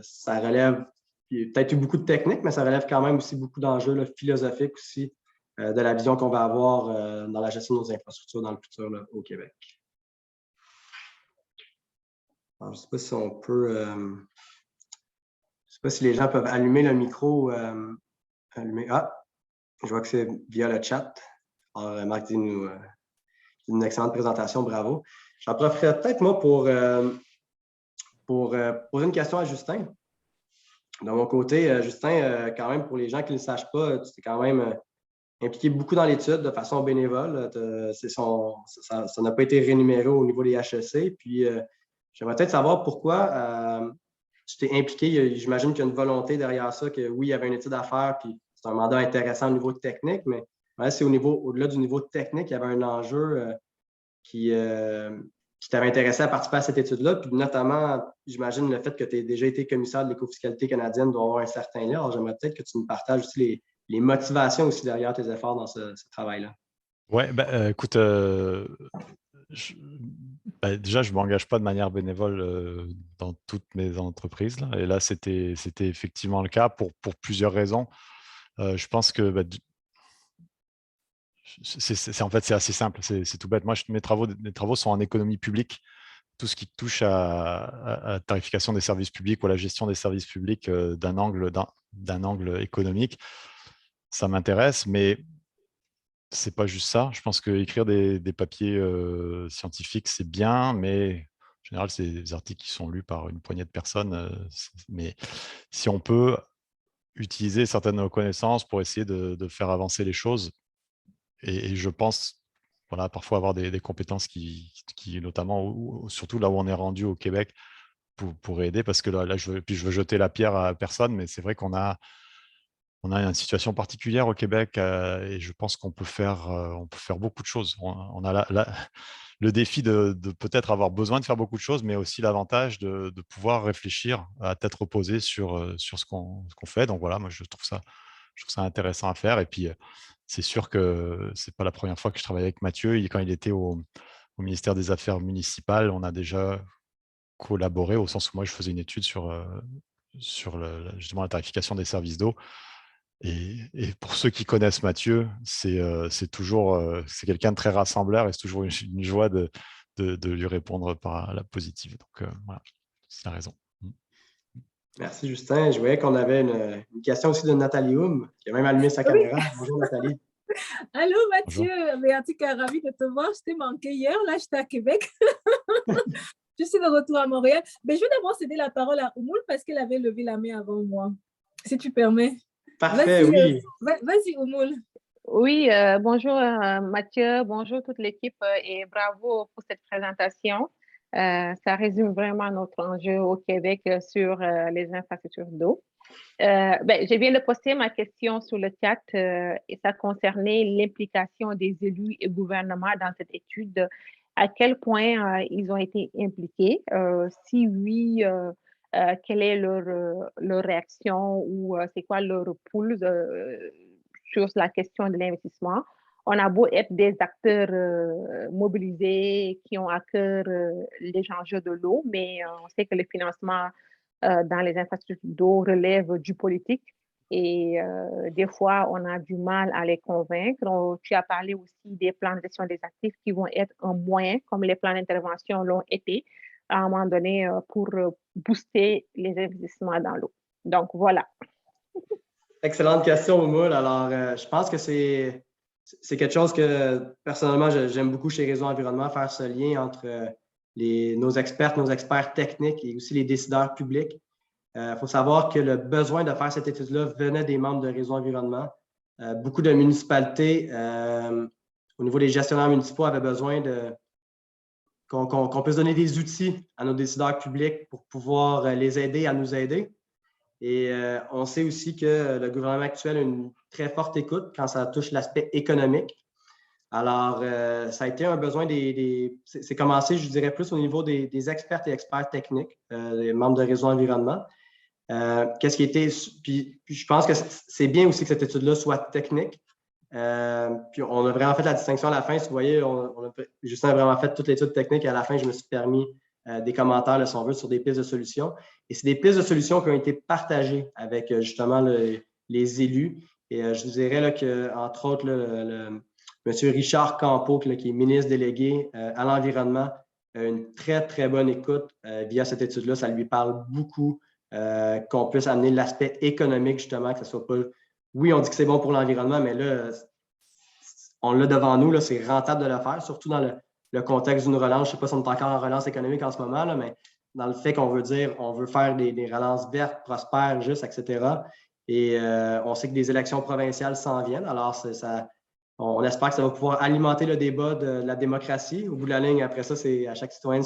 ça relève, peut-être eu beaucoup de techniques, mais ça relève quand même aussi beaucoup d'enjeux philosophiques aussi de la vision qu'on va avoir dans la gestion de nos infrastructures dans le futur là, au Québec. Alors, je ne sais pas si on peut... je ne sais pas si les gens peuvent allumer le micro. Allumer. Ah, je vois que c'est via le chat. Alors, Marc dit nous une excellente présentation, bravo. J'en profiterai peut-être, moi, pour poser une question à Justin. De mon côté, Justin, quand même, pour les gens qui ne le sachent pas, tu es quand même impliqué beaucoup dans l'étude de façon bénévole. Ça n'a pas été rémunéré au niveau des HEC. Puis, j'aimerais peut-être savoir pourquoi tu t'es impliqué. J'imagine qu'il y a une volonté derrière ça, que oui, il y avait une étude à faire, puis c'est un mandat intéressant au niveau technique, mais c'est au-delà du niveau technique, il y avait un enjeu qui t'avait intéressé à participer à cette étude-là, puis notamment, j'imagine le fait que tu aies déjà été commissaire de l'écofiscalité canadienne doit avoir un certain lien. Alors, j'aimerais peut-être que tu me partages aussi les motivations aussi derrière tes efforts dans ce travail-là. Ouais, écoute, déjà, je ne m'engage pas de manière bénévole dans toutes mes entreprises, là. Et là, c'était effectivement le cas pour plusieurs raisons. Je pense que en fait, c'est assez simple, c'est tout bête. Moi, mes travaux sont en économie publique. Tout ce qui touche à la tarification des services publics ou à la gestion des services publics d'un angle économique, ça m'intéresse, mais c'est pas juste ça. Je pense qu'écrire des papiers scientifiques, c'est bien, mais en général, c'est des articles qui sont lus par une poignée de personnes. Mais si on peut utiliser certaines connaissances pour essayer de faire avancer les choses, et je pense voilà, parfois avoir des compétences qui notamment, surtout là où on est rendu au Québec, pour aider, parce que là je veux jeter la pierre à personne, mais c'est vrai qu'on a une situation particulière au Québec et je pense qu'on peut faire beaucoup de choses. On a le défi de peut-être avoir besoin de faire beaucoup de choses, mais aussi l'avantage de pouvoir réfléchir à tête reposée sur ce qu'on fait. Donc voilà, moi je trouve ça intéressant à faire. Et puis c'est sûr que c'est pas la première fois que je travaille avec Mathieu. Quand il était au ministère des Affaires municipales, on a déjà collaboré au sens où moi je faisais une étude sur justement la tarification des services d'eau. Et pour ceux qui connaissent Mathieu, c'est toujours c'est quelqu'un de très rassembleur et c'est toujours une joie de lui répondre par la positive. Donc voilà, c'est la raison. Merci, Justin. Je voyais qu'on avait une question aussi de Nathalie Houm, qui a même allumé sa Oui. caméra. Bonjour, Nathalie. Allô, Mathieu. Bonjour. Mais en tout cas, ravie de te voir. Je t'ai manqué hier. Là, j'étais à Québec. Je suis de retour à Montréal. Mais je vais d'abord céder la parole à Oumoul parce qu'elle avait levé la main avant moi. Si tu permets. Parfait, oui. Vas-y, Oumoul. Oui, bonjour Mathieu, bonjour toute l'équipe et bravo pour cette présentation. Ça résume vraiment notre enjeu au Québec sur les infrastructures d'eau. Je viens de poster ma question sur le chat et ça concernait l'implication des élus et gouvernements dans cette étude. À quel point ils ont été impliqués? Si oui, quelle est leur réaction ou c'est quoi leur pulse sur la question de l'investissement? On a beau être des acteurs mobilisés qui ont à cœur les enjeux de l'eau, mais on sait que le financement dans les infrastructures d'eau relève du politique et des fois, on a du mal à les convaincre. Tu as parlé aussi des plans de gestion des actifs qui vont être un moyen, comme les plans d'intervention l'ont été, à un moment donné, pour booster les investissements dans l'eau. Donc, voilà. Excellente question, Oumoul. Alors, je pense que c'est quelque chose que, personnellement, j'aime beaucoup chez Réseau Environnement, faire ce lien entre nos experts techniques et aussi les décideurs publics. Il faut savoir que le besoin de faire cette étude-là venait des membres de Réseau Environnement. Beaucoup de municipalités, au niveau des gestionnaires municipaux, avaient besoin qu'on puisse donner des outils à nos décideurs publics pour pouvoir les aider à nous aider. Et on sait aussi que le gouvernement actuel a une très forte écoute quand ça touche l'aspect économique. Alors, ça a été un besoin c'est commencé, je dirais, plus au niveau des experts et experts techniques, des membres de Réseau Environnement. Qu'est-ce qui était. Puis je pense que c'est bien aussi que cette étude-là soit technique. Puis on a vraiment fait la distinction à la fin. Si vous voyez, Justin a vraiment fait toute l'étude technique et à la fin, je me suis permis des commentaires, là, si on veut, sur des pistes de solutions. Et c'est des pistes de solutions qui ont été partagées avec justement les élus. Et je vous dirais là, qu'entre autres, M. Richard Campeau, qui est ministre délégué à l'environnement, a une très, très bonne écoute via cette étude-là. Ça lui parle beaucoup qu'on puisse amener l'aspect économique, justement, que ce soit pas. Oui, on dit que c'est bon pour l'environnement, mais là, on l'a devant nous, là, c'est rentable de le faire, surtout dans le contexte d'une relance. Je ne sais pas si on est encore en relance économique en ce moment, là, mais dans le fait qu'on veut dire, on veut faire des relances vertes, prospères, justes, etc. Et on sait que des élections provinciales s'en viennent. Alors, on espère que ça va pouvoir alimenter le débat de la démocratie. Au bout de la ligne, après ça, c'est à chaque citoyen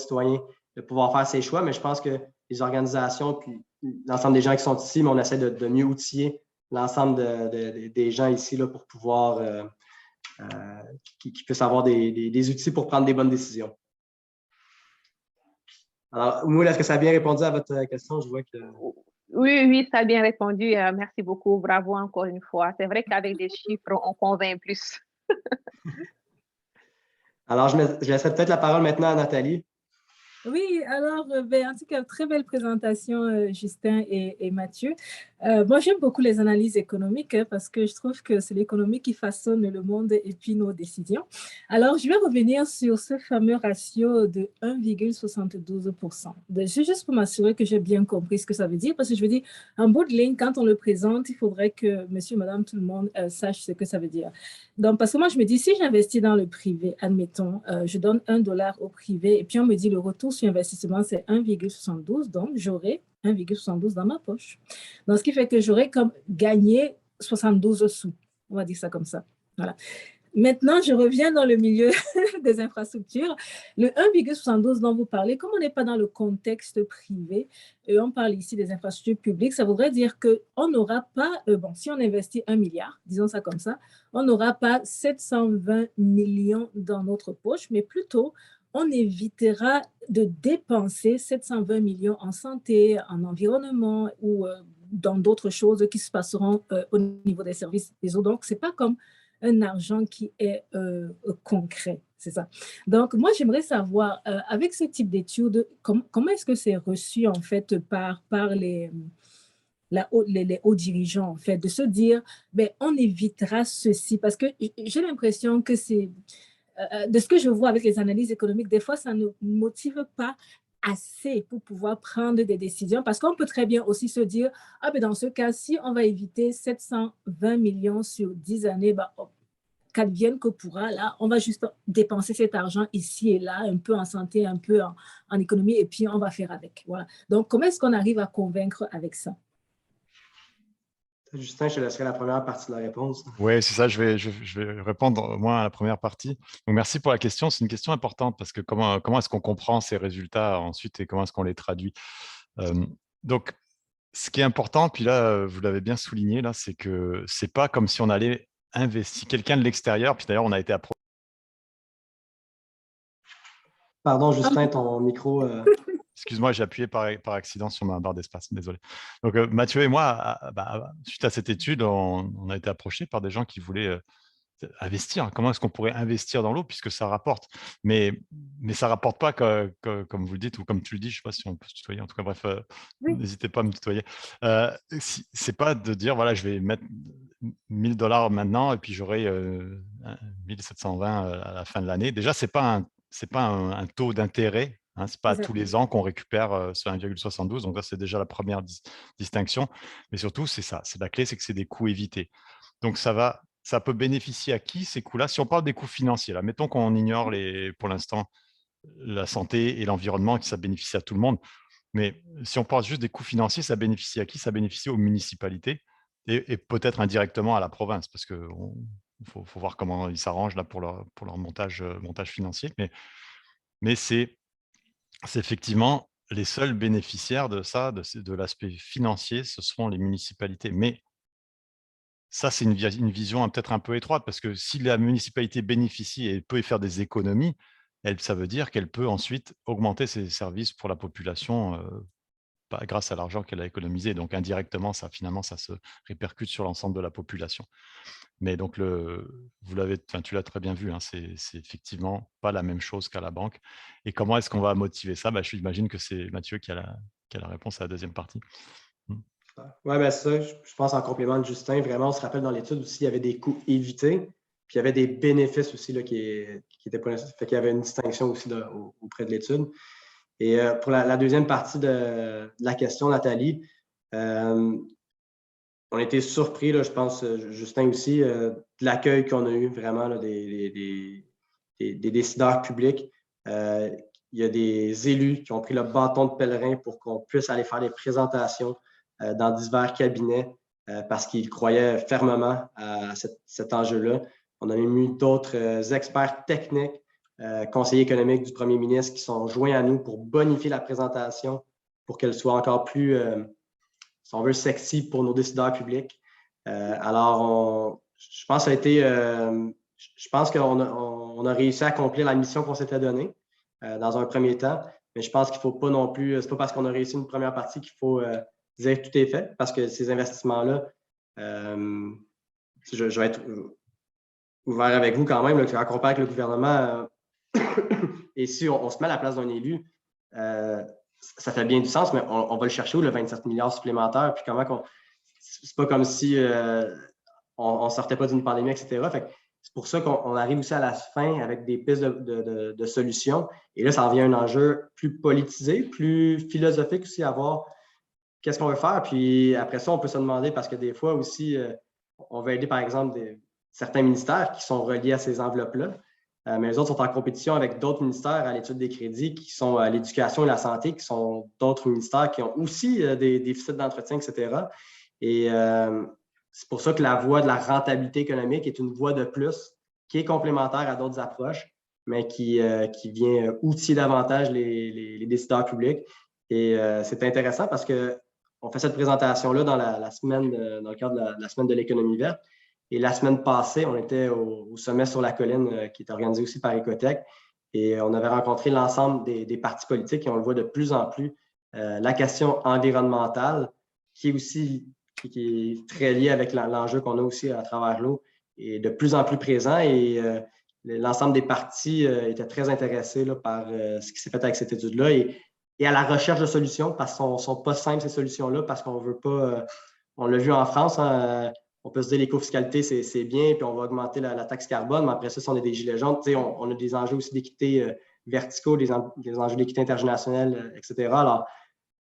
de pouvoir faire ses choix. Mais je pense que les organisations puis l'ensemble des gens qui sont ici, mais on essaie de mieux outiller l'ensemble des gens ici là, pour pouvoir qu'ils puissent avoir des outils pour prendre des bonnes décisions. Alors, Oumoul, est-ce que ça a bien répondu à votre question? Je vois que... Oui, ça a bien répondu. Merci beaucoup. Bravo encore une fois. C'est vrai qu'avec des chiffres, on convainc plus. Alors, je laisserai peut-être la parole maintenant à Nathalie. Oui, alors, en tout cas, très belle présentation, Justin et Mathieu. Moi, j'aime beaucoup les analyses économiques parce que je trouve que c'est l'économie qui façonne le monde et puis nos décisions. Alors, je vais revenir sur ce fameux ratio de 1,72%. C'est juste pour m'assurer que j'ai bien compris ce que ça veut dire parce que je veux dire, en bout de ligne, quand on le présente, il faudrait que monsieur, madame, tout le monde sache ce que ça veut dire. Donc, parce que moi, je me dis, si j'investis dans le privé, admettons, je donne $1 au privé et puis on me dit le retour sur investissement, c'est 1,72, donc j'aurai 1,72 dans ma poche. Donc, ce qui fait que j'aurai comme gagné 72 sous. On va dire ça comme ça. Voilà. Maintenant, je reviens dans le milieu des infrastructures. Le 1,72 dont vous parlez, comme on n'est pas dans le contexte privé, et on parle ici des infrastructures publiques, ça voudrait dire qu'on n'aura pas, si on investit 1 milliard, disons ça comme ça, on n'aura pas 720 millions dans notre poche, mais plutôt, on évitera de dépenser 720 millions en santé, en environnement ou dans d'autres choses qui se passeront au niveau des services des eaux. Donc, ce n'est pas comme un argent qui est concret, c'est ça. Donc, moi, j'aimerais savoir, avec ce type d'études, comment est-ce que c'est reçu, en fait, par les hauts dirigeants, en fait, de se dire, ben, on évitera ceci, parce que j'ai l'impression que c'est, de ce que je vois avec les analyses économiques, des fois, ça ne motive pas assez pour pouvoir prendre des décisions, parce qu'on peut très bien aussi se dire, ah ben dans ce cas, si on va éviter 720 millions sur 10 années, ben, qu'advienne que pourra, là, on va juste dépenser cet argent ici et là, un peu en santé, un peu en économie, et puis on va faire avec. Voilà. Donc, comment est-ce qu'on arrive à convaincre avec ça? Justin, je te laisserai la première partie de la réponse. Oui, c'est ça, je vais répondre au moins à la première partie. Donc, merci pour la question, c'est une question importante parce que comment est-ce qu'on comprend ces résultats ensuite et comment est-ce qu'on les traduit? Donc, ce qui est important, puis là, vous l'avez bien souligné, là, c'est que ce n'est pas comme si on allait investir quelqu'un de l'extérieur, puis d'ailleurs, on a été approché. Pardon, Justin, ton micro... Excuse-moi, j'ai appuyé par accident sur ma barre d'espace, désolé. Donc, Mathieu et moi, suite à cette étude, on a été approchés par des gens qui voulaient investir. Comment est-ce qu'on pourrait investir dans l'eau puisque ça rapporte? Mais ça ne rapporte pas comme vous le dites ou comme tu le dis, je ne sais pas si on peut se tutoyer. En tout cas, bref, Oui. n'hésitez pas à me tutoyer. Ce n'est pas de dire, voilà, je vais mettre $1000 maintenant et puis j'aurai 1720 à la fin de l'année. Déjà, ce n'est pas un taux d'intérêt. Ce n'est pas tous les ans qu'on récupère ce 1,72. Donc, ça, c'est déjà la première distinction. Mais surtout, c'est ça. La clé, c'est que c'est des coûts évités. Donc, ça peut bénéficier à qui ces coûts-là? Si on parle des coûts financiers, là, mettons qu'on ignore pour l'instant la santé et l'environnement, que ça bénéficie à tout le monde. Mais si on parle juste des coûts financiers, ça bénéficie à qui? Ça bénéficie aux municipalités et peut-être indirectement à la province, parce qu'il faut voir comment ils s'arrangent là pour leur montage financier. Mais c'est effectivement les seuls bénéficiaires de ça, de l'aspect financier, ce seront les municipalités. Mais ça, c'est une vision peut-être un peu étroite, parce que si la municipalité bénéficie et peut y faire des économies, ça veut dire qu'elle peut ensuite augmenter ses services pour la population grâce à l'argent qu'elle a économisé. Donc, indirectement, finalement, ça se répercute sur l'ensemble de la population. Mais donc, tu l'as très bien vu, hein, c'est effectivement pas la même chose qu'à la banque. Et comment est-ce qu'on va motiver ça? J'imagine que c'est Mathieu qui a la réponse à la deuxième partie. Oui, bien ça, je pense en complément de Justin, vraiment, on se rappelle dans l'étude aussi, il y avait des coûts évités, puis il y avait des bénéfices aussi là, qui étaient pas nécessaires. Fait qu'il y avait une distinction aussi auprès de l'étude. Et pour la deuxième partie de la question, Nathalie, on a été surpris, là, je pense, Justin aussi, de l'accueil qu'on a eu vraiment là, des décideurs publics. Il y a des élus qui ont pris le bâton de pèlerin pour qu'on puisse aller faire des présentations dans divers cabinets parce qu'ils croyaient fermement à cet enjeu-là. On a même eu d'autres experts techniques, conseillers économiques du premier ministre qui sont joints à nous pour bonifier la présentation, pour qu'elle soit encore plus, si on veut, sexy pour nos décideurs publics. Alors, je pense que ça a été, je pense qu'on a réussi à accomplir la mission qu'on s'était donnée dans un premier temps, mais je pense qu'il ne faut pas non plus, c'est pas parce qu'on a réussi une première partie qu'il faut dire que tout est fait, parce que ces investissements-là, je vais être ouvert avec vous quand même, là, qu'on parle avec le gouvernement, et si on se met à la place d'un élu, ça fait bien du sens, mais on va le chercher où, le 27 milliards supplémentaires, puis comment qu'on. C'est pas comme si on ne sortait pas d'une pandémie, etc. C'est pour ça qu'on arrive aussi à la fin avec des pistes de solutions. Et là, ça devient un enjeu plus politisé, plus philosophique aussi à voir qu'est-ce qu'on veut faire. Puis après ça, on peut se demander, parce que des fois aussi, on veut aider, par exemple, certains ministères qui sont reliés à ces enveloppes-là. Mais les autres sont en compétition avec d'autres ministères à l'étude des crédits qui sont à l'éducation et la santé, qui sont d'autres ministères qui ont aussi des déficits d'entretien, etc. Et c'est pour ça que la voie de la rentabilité économique est une voie de plus qui est complémentaire à d'autres approches, mais qui vient outiller davantage les décideurs publics. Et c'est intéressant parce qu'on fait cette présentation-là dans la semaine, dans le cadre de la semaine de l'économie verte. Et la semaine passée, on était au sommet sur la colline qui est organisé aussi par Ecotech. Et on avait rencontré l'ensemble des partis politiques et on le voit de plus en plus. La question environnementale, qui est aussi qui est très lié avec l'enjeu qu'on a aussi à travers l'eau, est de plus en plus présent. Et l'ensemble des partis étaient très intéressés là, par ce qui s'est fait avec cette étude-là et à la recherche de solutions, parce qu'elles ne sont pas simples, ces solutions-là, parce qu'on ne veut pas. On l'a vu en France, hein, on peut se dire l'éco-fiscalité, c'est bien, puis on va augmenter la taxe carbone, mais après ça, si on est des gilets jaunes, on a des enjeux aussi d'équité verticaux, des enjeux d'équité intergénérationnelle, etc. Alors,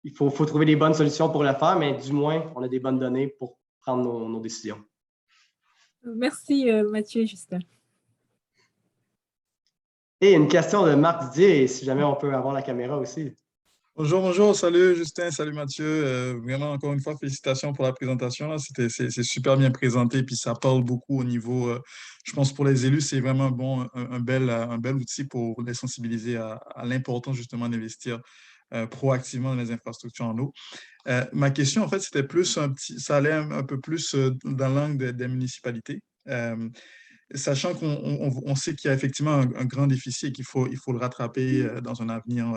il faut trouver des bonnes solutions pour le faire, mais du moins, on a des bonnes données pour prendre nos décisions. Merci, Mathieu et Justin. Et une question de Marc Didier, si jamais on peut avoir la caméra aussi. Bonjour, salut Justin, salut Mathieu. Vraiment, encore une fois, félicitations pour la présentation. Là. C'est super bien présenté, puis ça parle beaucoup au niveau, je pense pour les élus, c'est vraiment bon, un bel outil pour les sensibiliser à l'importance justement d'investir proactivement dans les infrastructures en eau. Ma question, en fait, c'était plus ça allait un peu plus dans l'angle des municipalités. Sachant qu'on sait qu'il y a effectivement un grand déficit et qu'il faut le rattraper dans un avenir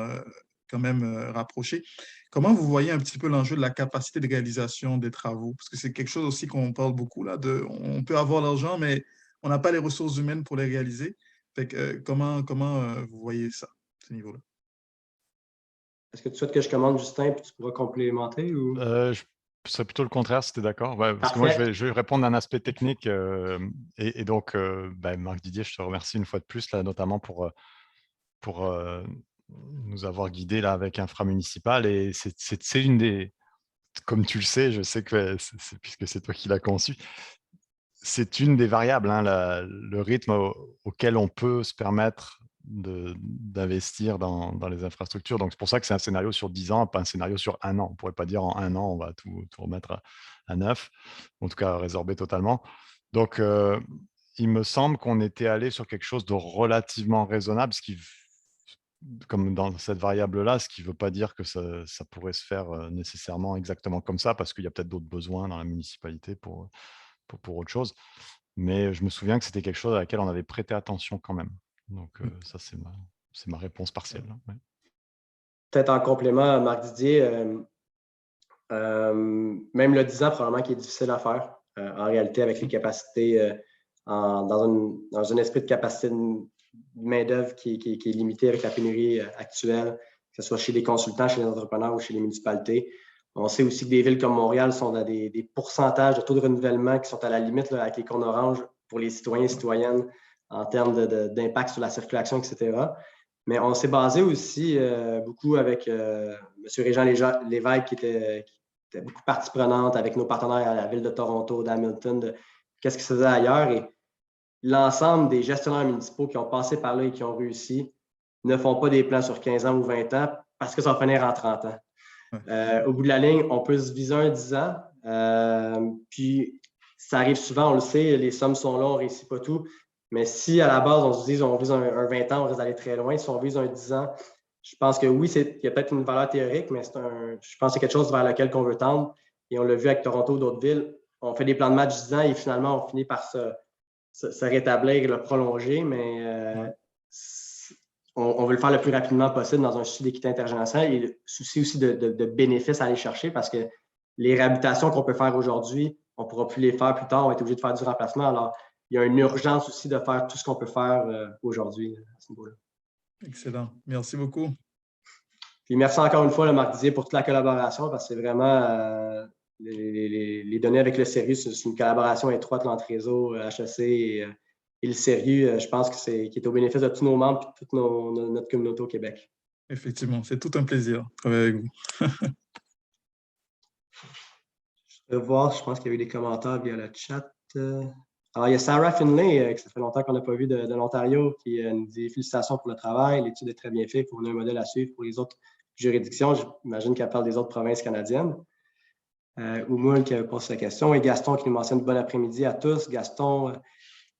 quand même rapproché. Comment vous voyez un petit peu l'enjeu de la capacité de réalisation des travaux? Parce que c'est quelque chose aussi qu'on parle beaucoup, là, on peut avoir l'argent, mais on n'a pas les ressources humaines pour les réaliser. Fait que, comment vous voyez ça, ce niveau-là? Est-ce que tu souhaites que je commande, Justin, puis tu pourras complémenter? Ou... Ce serait plutôt le contraire, si tu es d'accord. Ouais, parce que moi, je vais répondre d'un aspect technique. Et donc, Marc Didier, je te remercie une fois de plus, là, notamment pour nous avoir guidés là, avec Inframunicipal. Et c'est une des... Comme tu le sais, je sais que puisque c'est toi qui l'as conçu, c'est une des variables, hein, le rythme auquel on peut se permettre d'investir dans les infrastructures. Donc, c'est pour ça que c'est un scénario sur 10 ans, pas un scénario sur 1 an. On ne pourrait pas dire en 1 an, on va tout remettre à neuf, en tout cas résorber totalement. Donc, il me semble qu'on était allé sur quelque chose de relativement raisonnable, comme dans cette variable-là, ce qui ne veut pas dire que ça pourrait se faire nécessairement exactement comme ça, parce qu'il y a peut-être d'autres besoins dans la municipalité pour autre chose. Mais je me souviens que c'était quelque chose à laquelle on avait prêté attention quand même. Donc, ça, c'est ma réponse partielle. Ouais. Peut-être en complément, Marc Didier, même le 10 ans, probablement, qui est difficile à faire, en réalité, avec les capacités, dans un esprit de capacité de main-d'œuvre qui est limité avec la pénurie actuelle, que ce soit chez les consultants, chez les entrepreneurs ou chez les municipalités. On sait aussi que des villes comme Montréal sont dans des pourcentages de taux de renouvellement qui sont à la limite là, avec les cônes oranges pour les citoyens et citoyennes en termes d'impact sur la circulation, etc. Mais on s'est basé aussi beaucoup avec M. Régent Lévesque qui était beaucoup partie prenante avec nos partenaires à la ville de Toronto, d'Hamilton, de qu'est-ce qui se faisait ailleurs. Et l'ensemble des gestionnaires municipaux qui ont passé par là et qui ont réussi ne font pas des plans sur 15 ans ou 20 ans parce que ça va finir en 30 ans. Au bout de la ligne, on peut se viser un 10 ans, Puis, ça arrive souvent, on le sait, les sommes sont là, on ne réussit pas tout. Mais si à la base, on se dit on vise un 20 ans, on risque d'aller très loin. Si on vise un 10 ans, je pense que oui, il y a peut-être une valeur théorique, mais je pense que c'est quelque chose vers lequel on veut tendre. Et on l'a vu avec Toronto ou d'autres villes. On fait des plans de match 10 ans et finalement, on finit par se rétablir et le prolonger. Mais on veut le faire le plus rapidement possible dans un souci d'équité intergénérationnelle et le souci aussi de bénéfices à aller chercher parce que les réhabilitations qu'on peut faire aujourd'hui, on ne pourra plus les faire plus tard, on va être obligé de faire du remplacement. Alors, il y a une urgence aussi de faire tout ce qu'on peut faire aujourd'hui à ce niveau-là. Excellent. Merci beaucoup. Puis merci encore une fois, Marc Didier, pour toute la collaboration parce que c'est vraiment les données avec le Sérieux, c'est une collaboration étroite entre Réseau, HEC et le Sérieux. Je pense qui est au bénéfice de tous nos membres et de toute notre communauté au Québec. Effectivement, c'est tout un plaisir de travailler avec vous. Je vais voir, je pense qu'il y a eu des commentaires via le chat. Alors, il y a Sarah Finlay, que ça fait longtemps qu'on n'a pas vu de l'Ontario, qui nous dit félicitations pour le travail. L'étude est très bien faite. On a un modèle à suivre pour les autres juridictions. J'imagine qu'elle parle des autres provinces canadiennes. Oumoul qui pose la question. Et Gaston qui nous mentionne bon après-midi à tous. Gaston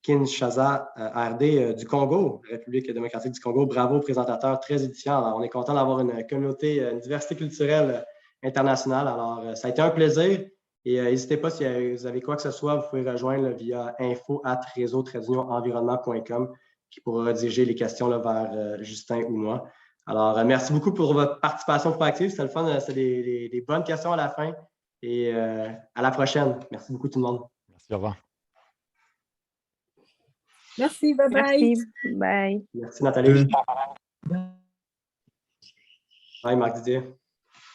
Kinshasa, RD du Congo, République démocratique du Congo. Bravo, présentateur très édifiant. Alors, on est content d'avoir une communauté, une diversité culturelle internationale. Alors, ça a été un plaisir. Et n'hésitez pas, si vous avez quoi que ce soit, vous pouvez rejoindre via info@réseau-environnement.com qui pourra rediriger les questions là, vers Justin ou moi. Alors, merci beaucoup pour votre participation proactive. C'était le fun. C'était des bonnes questions à la fin. Et à la prochaine. Merci beaucoup tout le monde. Merci, au revoir. Merci, bye bye. Merci, bye. Merci Nathalie. Bye Marc Didier.